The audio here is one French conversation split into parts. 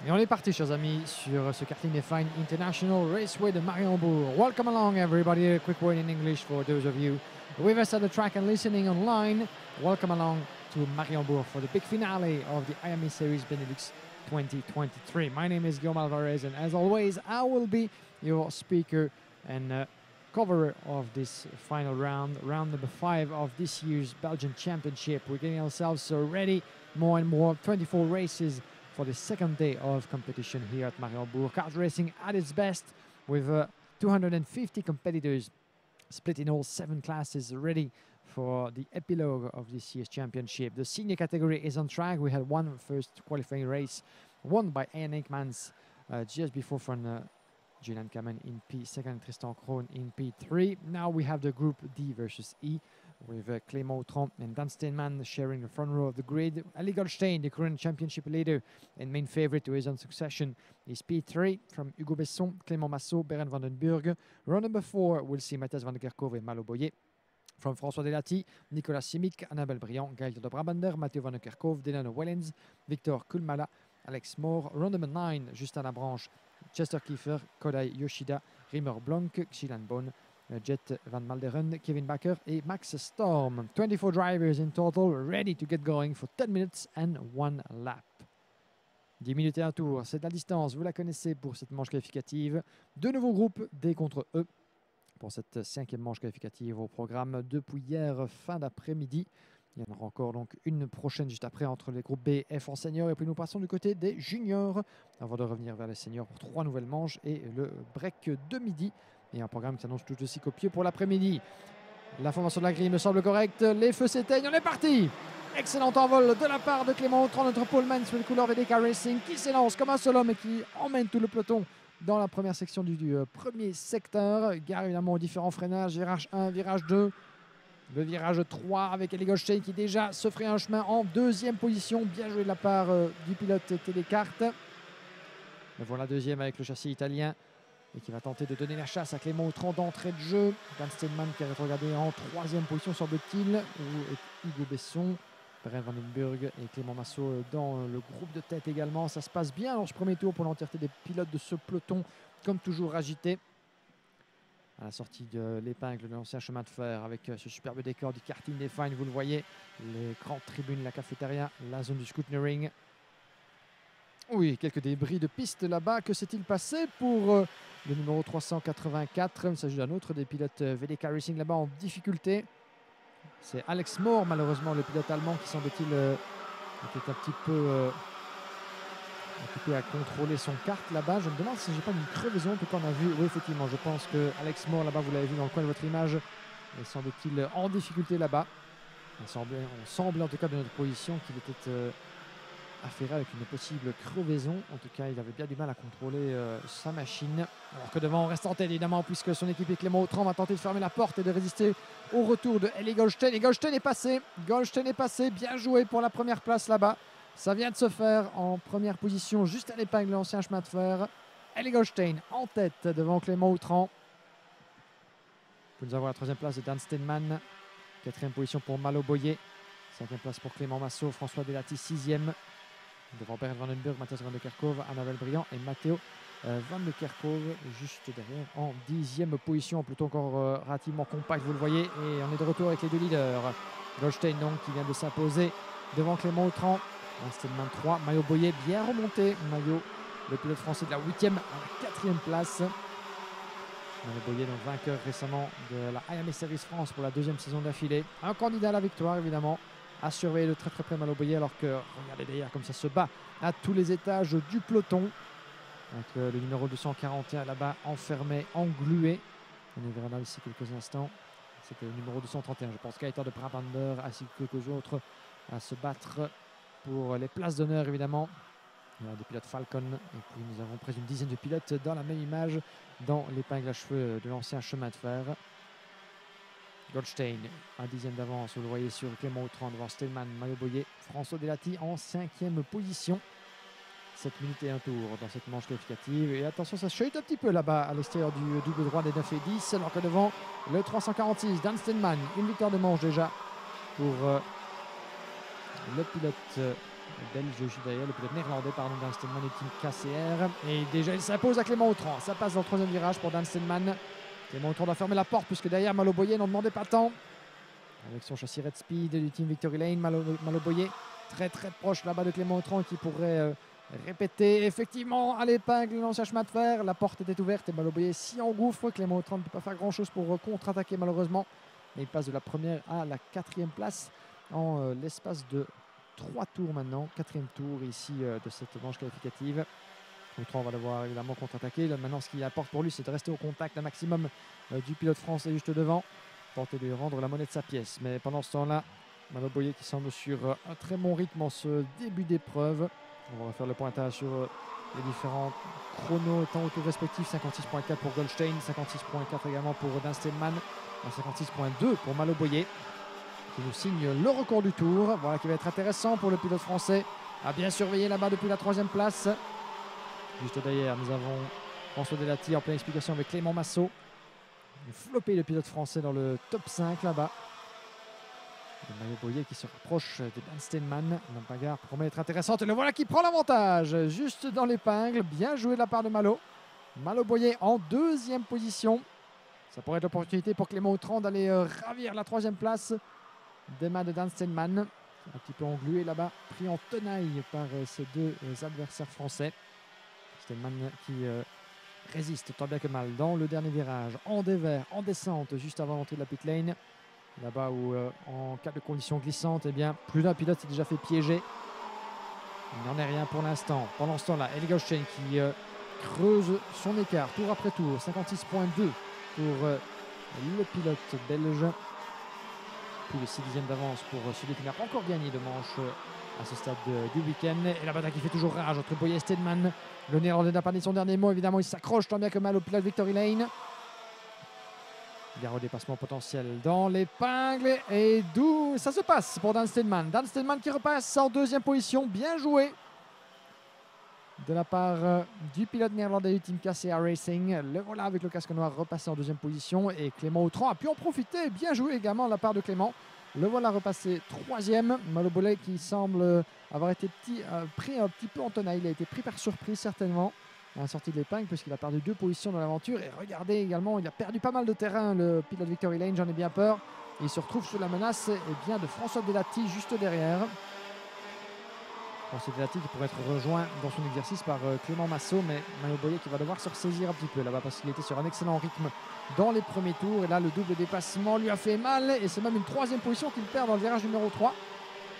Et on est parti, chers amis, sur ce karting F1 International Raceway de Mariembourg. Welcome along, everybody. A quick word in English for those of you with us at the track and listening online. Welcome along to Mariembourg for the big finale of the IME Series Benelux 2023. My name is Guillaume Alvarez, and as always, I will be your speaker and cover of this final round number 5 of this year's Belgian Championship. We're getting ourselves ready more and more. 24 races for the second day of competition here at Mariembourg. Kart racing at its best with 250 competitors split in all 7 classes ready for the epilogue of this year's championship. The senior category is on track. We had one first qualifying race won by Ian Aikmans just before from Julian Kamen in P2, Tristan Krohn in P3. Now we have the Group D versus E with Clément Autran and Dan Steinman sharing the front row of the grid. Ali Goldstein, the current championship leader and main favorite to his own succession, is P3 from Hugo Besson, Clément Massot, Berend van den Burg. Row number 4 will see Matthias van der Kerkhove and Malo Boyer. From François Delati, Nicolas Simic, Annabelle Briand, Gaël de Brabander, Mathieu van der Kerkhove, Delano Wellens, Victor Kulmala, Alex Moore. Row number 9, Justin Labranche, Chester Kiefer, Kodai Yoshida, Rimmer Blanc, Xilan Bon, Jet van Malderen, Kevin Bakker et Max Storm. 24 drivers in total, ready to get going for 10 minutes and 1 lap. 10 minutes et un tour, c'est la distance, vous la connaissez pour cette manche qualificative. Deux nouveaux groupes, D contre E, pour cette 5e manche qualificative au programme depuis hier fin d'après-midi. Il y en aura encore donc une prochaine juste après entre les groupes B, F en senior. Et puis nous passons du côté des juniors avant de revenir vers les seniors pour 3 nouvelles manches et le break de midi. Et un programme qui s'annonce tout aussi copieux pour l'après-midi. La formation de la grille me semble correcte. Les feux s'éteignent. On est parti. Excellent envol de la part de Clément Autran, notre poleman sur les couleurs VDK Racing, qui s'élance comme un seul homme et qui emmène tout le peloton dans la première section du premier secteur. Gare évidemment aux différents freinages. Virage 1, virage 2. Le virage 3 avec Eli Goldstein qui déjà se ferait un chemin en 2e position. Bien joué de la part du pilote Télécart. Le voilà 2e avec le châssis italien et qui va tenter de donner la chasse à Clément Autran d'entrée de jeu. Dan Steinman qui a rétrogradé en 3e position semble-t-il. Ou Hugo Besson, Berend van den Burg et Clément Massot dans le groupe de tête également. Ça se passe bien dans ce premier tour pour l'entièreté des pilotes de ce peloton, comme toujours agité. À la sortie de l'épingle de l'ancien chemin de fer avec ce superbe décor du karting des Fines, vous le voyez, les grandes tribunes, la cafétéria, la zone du scootenering. Oui, quelques débris de piste là-bas. Que s'est-il passé pour le numéro 384? Il s'agit d'un autre des pilotes VDK Racing là-bas en difficulté. C'est Alex Moore, malheureusement, le pilote allemand qui semble-t-il était un petit peu occupé à contrôler son kart là-bas. Je me demande si j'ai pas une crevaison. En tout cas, on a vu, oui, effectivement, je pense que Alex Moore là-bas, vous l'avez vu dans le coin de votre image, est semble-t-il en difficulté là-bas. On semble en tout cas de notre position qu'il était affairé avec une possible crevaison. En tout cas, il avait bien du mal à contrôler sa machine. Alors que devant, on reste en tête évidemment, puisque son équipier Clément Autran va tenter de fermer la porte et de résister au retour de Eli Goldstein. Et Goldstein est passé. Goldstein est passé. Bien joué pour la première place là-bas. Ça vient de se faire en première position, juste à l'épingle de l'ancien chemin de fer. Eli Goldstein en tête devant Clément Autran. Nous avons la 3e place de Dan Steinman. 4e position pour Malo Boyer. 5e place pour Clément Massot. François Delati 6e. Devant Bernd van den Burg, Matthias van der Kerkhove, Annabelle Briand et Matteo van der Kerkhove juste derrière en 10e position. Plutôt encore relativement compact, vous le voyez. Et on est de retour avec les deux leaders. Goldstein donc qui vient de s'imposer devant Clément Autran. Steinman 3, Maillot Boyer bien remonté. Maillot, le pilote français de la 8e à la 4e place. Maillot Boyer donc vainqueur récemment de la IME Series France pour la 2e saison d'affilée. Un candidat à la victoire évidemment. À surveiller de très très près Malo Boyer, alors que regardez derrière comme ça se bat à tous les étages du peloton. Avec le numéro 241 là-bas enfermé, englué. On y verra d'ici quelques instants. C'était le numéro 231, je pense, Gaëtan de Brabander ainsi que quelques autres à se battre pour les places d'honneur évidemment. Il y a des pilotes Falcon et puis nous avons près d'une dizaine de pilotes dans la même image dans l'épingle à cheveux de l'ancien chemin de fer. Goldstein, un 10e d'avance, vous le voyez sur Clément Autran devant Steinman, Maillot Boyer, François Delati en 5e position. 7 minutes et un tour dans cette manche qualificative. Et attention, ça chute un petit peu là-bas à l'extérieur du double droit des 9 et 10, alors que devant le 346, Dan Steinman, une victoire de manche déjà pour le pilote belge juste derrière, le pilote néerlandais, pardon, Dan Stenman et Team KCR. Et déjà, il s'impose à Clément Autran. Ça passe dans le troisième virage pour Dan Stenman. Clément Autran doit fermer la porte puisque derrière, Malo Boyer n'en demandait pas tant. Avec son châssis Red Speed du Team Victory Lane, Malo Boyer très proche là-bas de Clément Autran qui pourrait répéter effectivement à l'épingle l'ancien chemin de fer. La porte était ouverte et Malo Boyer s'y engouffre. Clément Autran ne peut pas faire grand-chose pour contre-attaquer malheureusement. Et il passe de la première à la quatrième place en l'espace de 3 tours maintenant. Quatrième tour ici de cette manche qualificative. Autran va devoir évidemment contre-attaquer. Maintenant, ce qui apporte pour lui, c'est de rester au contact un maximum du pilote français juste devant. Tenter de lui rendre la monnaie de sa pièce. Mais pendant ce temps-là, Malo Boyer qui semble sur un très bon rythme en ce début d'épreuve. On va refaire le pointage sur les différents chronos temps autour respectifs. 56.4 pour Goldstein, 56.4 également pour Dan Stenman, 56.2 pour Malo Boyer qui nous signe le record du tour. Voilà qui va être intéressant pour le pilote français à bien surveiller là-bas depuis la troisième place. Juste derrière, nous avons François Delati en pleine explication avec Clément Massot. Floppé le pilote français dans le top 5 là-bas. Malo Boyer qui se rapproche de Dan Stenman. La bagarre promet être intéressante. Et le voilà qui prend l'avantage. Juste dans l'épingle. Bien joué de la part de Malo. Malo Boyer en deuxième position. Ça pourrait être l'opportunité pour Clément Autran d'aller ravir la troisième place des mains de Dan Stenman. Un petit peu englué là-bas. Pris en tenaille par ces deux adversaires français. Stenman qui résiste tant bien que mal dans le dernier virage. En dévers, en descente, juste avant l'entrée de la pit lane. Là-bas où, en cas de conditions glissantes, eh bien, plus d'un pilote s'est déjà fait piéger. Il n'en est rien pour l'instant. Pendant ce temps-là, Eli Goldstein qui creuse son écart tour après tour. 56.2 pour le pilote belge. Plus de 6 dixièmes d'avance pour celui qui n'a pas encore gagné de manche à ce stade du week-end. Et la bataille qui fait toujours rage entre Boyer et Stenman. Le Néerlandais n'a pas dit son dernier mot. Évidemment, il s'accroche tant bien que mal au pilote Victory Lane. Il y a un redépassement potentiel dans l'épingle et d'où ça se passe pour Dan Stenman. Dan Stenman qui repasse en deuxième position. Bien joué de la part du pilote néerlandais du team KCR Racing. Le voilà avec le casque noir repassé en deuxième position et Clément Autran a pu en profiter. Bien joué également de la part de Clément. Le voilà repassé troisième. Malo Boyer qui semble avoir été pris un petit peu en tenaille. Il a été pris par surprise certainement à la sortie de l'épingle puisqu'il a perdu 2 positions dans l'aventure. Et regardez également, il a perdu pas mal de terrain le pilote Victory Lane, j'en ai bien peur. Et il se retrouve sous la menace de François Delati juste derrière. François Delati qui pourrait être rejoint dans son exercice par Clément Massot, mais Malo Boyer qui va devoir se ressaisir un petit peu là-bas parce qu'il était sur un excellent rythme dans les premiers tours. Et là, le double dépassement lui a fait mal et c'est même une troisième position qu'il perd dans le virage numéro 3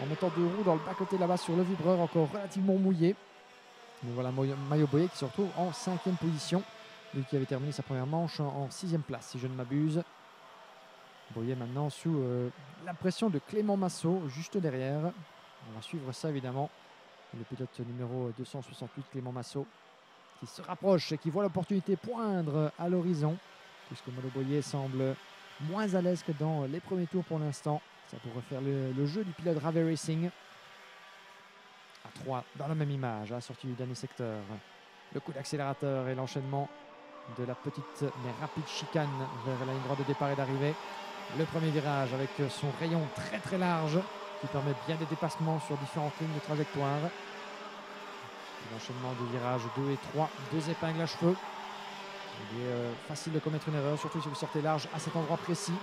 en mettant 2 roues dans le bas-côté là-bas sur le vibreur encore relativement mouillé. Mais voilà Malo Boyer qui se retrouve en 5e position. Lui qui avait terminé sa première manche en 6e place, si je ne m'abuse. Boyer maintenant sous la pression de Clément Massot, juste derrière. On va suivre ça évidemment. Le pilote numéro 268, Clément Massot, qui se rapproche et qui voit l'opportunité poindre à l'horizon. Puisque Malo Boyer semble moins à l'aise que dans les premiers tours pour l'instant. Ça pourrait faire le jeu du pilote Rave Racing. À 3 dans la même image, à la sortie du dernier secteur. Le coup d'accélérateur et l'enchaînement de la petite mais rapide chicane vers la ligne droite de départ et d'arrivée. Le premier virage avec son rayon très large qui permet bien des dépassements sur différentes lignes de trajectoire. L'enchaînement des virages 2 et 3, 2 épingles à cheveux. Il est facile de commettre une erreur, surtout si vous sortez large à cet endroit précis.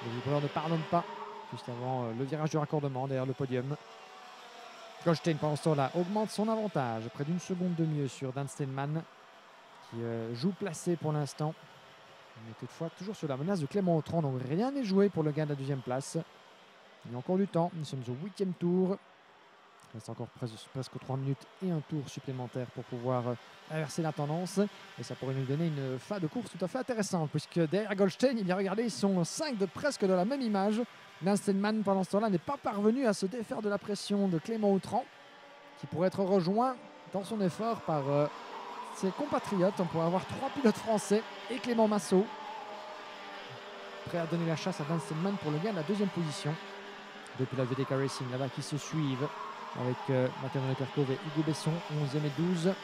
Le vibreur ne pardonne pas, juste avant le virage du raccordement derrière le podium. Goldstein, pendant ce temps-là, augmente son avantage, près d'une seconde de mieux sur Dan Stenman, qui joue placé pour l'instant. Mais toutefois, toujours sur la menace de Clément Autran, donc rien n'est joué pour le gain de la deuxième place. Il y a encore du temps, nous sommes au 8e tour. Il reste encore presque 3 minutes et un tour supplémentaire pour pouvoir inverser la tendance. Et ça pourrait nous donner une fin de course tout à fait intéressante, puisque derrière Goldstein, il y a regardé, ils sont 5 de presque de la même image. Dan Stenman, pendant ce temps-là, n'est pas parvenu à se défaire de la pression de Clément Autran, qui pourrait être rejoint dans son effort par ses compatriotes. On pourrait avoir 3 pilotes français et Clément Massot, prêt à donner la chasse à Dan Stenman pour le gain de la deuxième position. Deux pilotes VDK Racing là-bas qui se suivent avec Matteo Van Niekerkhove et Hugo Besson, 11e et 12.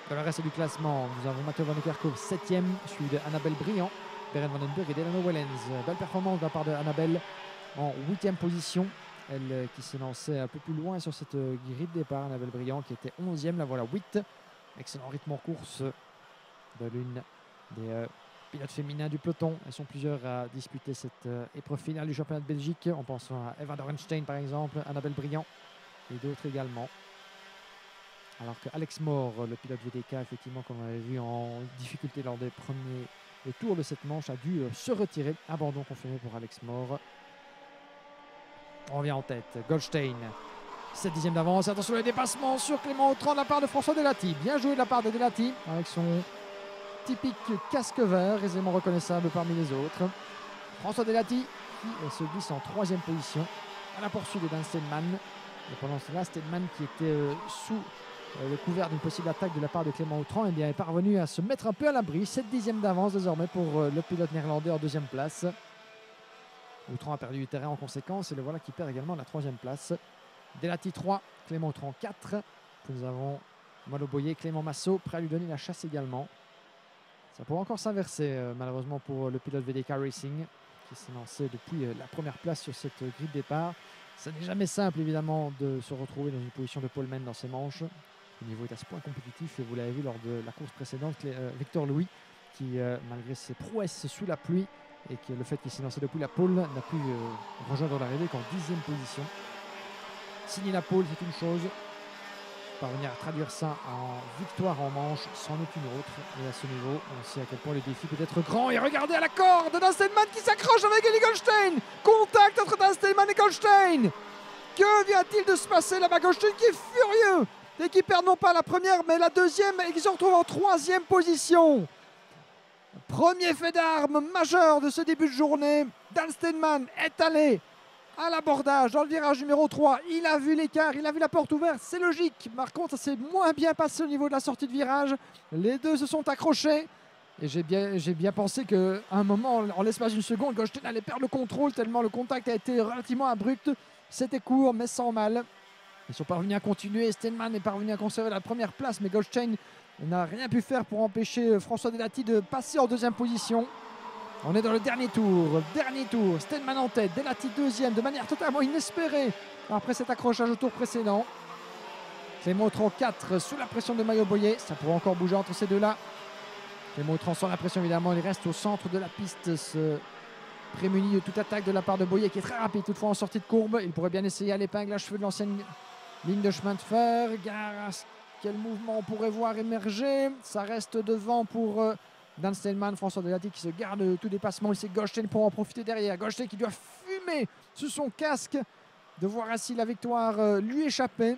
Dans le reste du classement, nous avons Matteo Van Niekerkhove 7e, suivi de Annabelle Briand, Beren Vandenberg et Delano Wellens. Belle performance de la part de Annabelle en 8e position. qui s'est lancée un peu plus loin sur cette grille de départ. Annabelle Briand qui était 11e, la voilà 8. Excellent rythme en course de l'une des pilotes féminins du peloton. Elles sont plusieurs à disputer cette épreuve finale du championnat de Belgique. En pensant à Eva Dorenstein par exemple, Annabelle Briand et d'autres également. Alors que Alex Moore, le pilote VDK, effectivement, comme on avait vu en difficulté lors des premiers tours de cette manche, a dû se retirer. Abandon confirmé pour Alex Moore. On revient en tête. Goldstein, 7 dixièmes d'avance. Attention le dépassement sur Clément Autran de la part de François Delati. Bien joué de la part de Delati avec son typique casque vert, aisément reconnaissable parmi les autres. François Delati qui se glisse en 3e position à la poursuite de Dan Steinman. Et pendant cela, Steinman qui était sous le couvert d'une possible attaque de la part de Clément Autran est parvenu à se mettre un peu à l'abri. 7 dixièmes d'avance désormais pour le pilote néerlandais en 2e place. Autran a perdu du terrain en conséquence et le voilà qui perd également la 3e place. Delati 3, Clément Autran 4. Nous avons Malo Boyer, Clément Massot prêt à lui donner la chasse également. Ça pourrait encore s'inverser malheureusement pour le pilote VDK Racing qui s'est lancé depuis la première place sur cette grille de départ. Ce n'est jamais simple évidemment de se retrouver dans une position de poleman dans ces manches. Le niveau est à ce point compétitif et vous l'avez vu lors de la course précédente, Victor Louis qui malgré ses prouesses sous la pluie et que le fait qu'il s'est lancé depuis la pole n'a pu rejoindre l'arrivée qu'en 10e position. Signer la pole c'est une chose, parvenir à traduire ça en victoire en manche c'en est une autre. Et à ce niveau on sait à quel point le défi peut être grand. Et regardez à la corde Dan Steinman qui s'accroche avec Eli Goldstein. Contact entre Dan Steinman et Goldstein. Que vient-il de se passer là-bas? Goldstein qui est furieux et qui perd non pas la première mais la 2e et qui se retrouve en 3e position. Premier fait d'armes majeur de ce début de journée. Dan Steinman est allé à l'abordage dans le virage numéro 3. Il a vu l'écart, il a vu la porte ouverte, c'est logique. Par contre, ça s'est moins bien passé au niveau de la sortie de virage. Les deux se sont accrochés. Et j'ai bien pensé qu'à un moment, en l'espace d'une seconde, Goldstein allait perdre le contrôle tellement le contact a été relativement abrupt. C'était court, mais sans mal. Ils sont parvenus à continuer. Steinman est parvenu à conserver la première place, mais Goldstein n'a rien pu faire pour empêcher François Delati de passer en 2e position. On est dans le dernier tour. Steinman en tête, Delati 2e de manière totalement inespérée après cet accrochage au tour précédent. Clément Autran 4 sous la pression de Mayo Boyer. Ça pourrait encore bouger entre ces deux-là. Clément Autran sans la pression évidemment, il reste au centre de la piste, se prémunit de toute attaque de la part de Boyer qui est très rapide toutefois en sortie de courbe. Il pourrait bien essayer à l'épingle à cheveux de l'ancienne ligne de chemin de fer. Quel mouvement on pourrait voir émerger. Ça reste devant pour Dan Steinman, François Delati qui se garde tout dépassement. Il sait Goldstein pour en profiter derrière. Goldstein qui doit fumer sous son casque de voir ainsi la victoire lui échapper.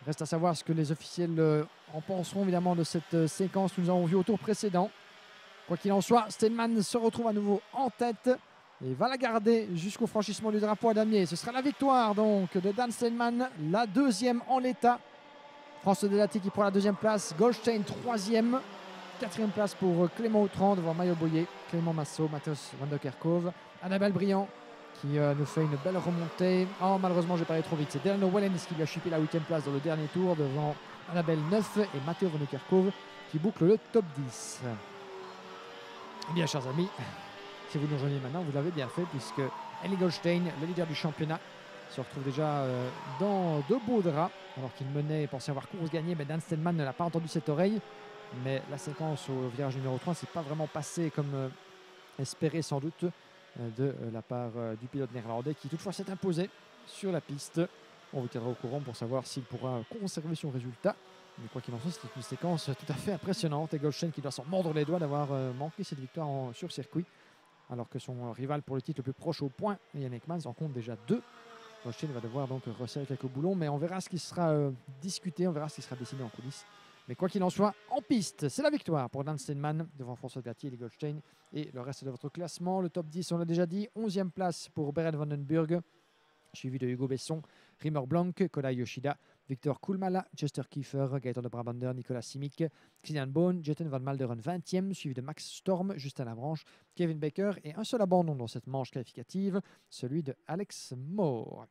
Reste à savoir ce que les officiels en penseront évidemment de cette séquence que nous avons vue au tour précédent. Quoi qu'il en soit, Steinman se retrouve à nouveau en tête et va la garder jusqu'au franchissement du drapeau à damier. Ce sera la victoire donc de Dan Steinman, la 2e en l'état. François Delati qui prend la 2e place, Goldstein 3e, 4e place pour Clément Autran devant Mayo Boyer, Clément Massot, Mathias Van der Kerkhove, Annabelle Briand qui nous fait une belle remontée. Oh malheureusement j'ai parlé trop vite, c'est Delano Wellens qui lui a chipé la 8e place dans le dernier tour devant Annabelle 9 et Matteo Van der Kerkhove qui boucle le top 10. Eh bien chers amis, si vous nous rejoignez maintenant, vous l'avez bien fait puisque Eli Goldstein, le leader du championnat, se retrouve déjà dans de beaux draps alors qu'il menait et pensait avoir course gagnée, mais Dan Steinman ne l'a pas entendu cette oreille. Mais la séquence au virage numéro 3 ne s'est pas vraiment passée comme espéré sans doute de la part du pilote néerlandais qui toutefois s'est imposé sur la piste. On vous tiendra au courant pour savoir s'il pourra conserver son résultat. Mais quoi qu'il en soit, c'est une séquence tout à fait impressionnante et Goldstein qui doit s'en mordre les doigts d'avoir manqué cette victoire sur circuit alors que son rival pour le titre le plus proche au point, Jan Ekmans, en compte déjà 2. Goldstein va devoir donc resserrer quelques boulons, mais on verra ce qui sera discuté, on verra ce qui sera décidé en coulisses. Mais quoi qu'il en soit, en piste, c'est la victoire pour Dan Steinman devant François Delati et Eli Goldstein. Et le reste de votre classement, le top 10, on l'a déjà dit, 11e place pour Behrend van den Burg, suivi de Hugo Besson, Rimmer Blanc, Kodai Yoshida, Victor Koulmala, Chester Kiefer, Gaëtan de Brabander, Nicolas Simic, Kilian Bohn, Jetten van Malderen 20e, suivi de Max Storm, Justin Labranche, Kevin Baker et un seul abandon dans cette manche qualificative, celui de Alex Moore.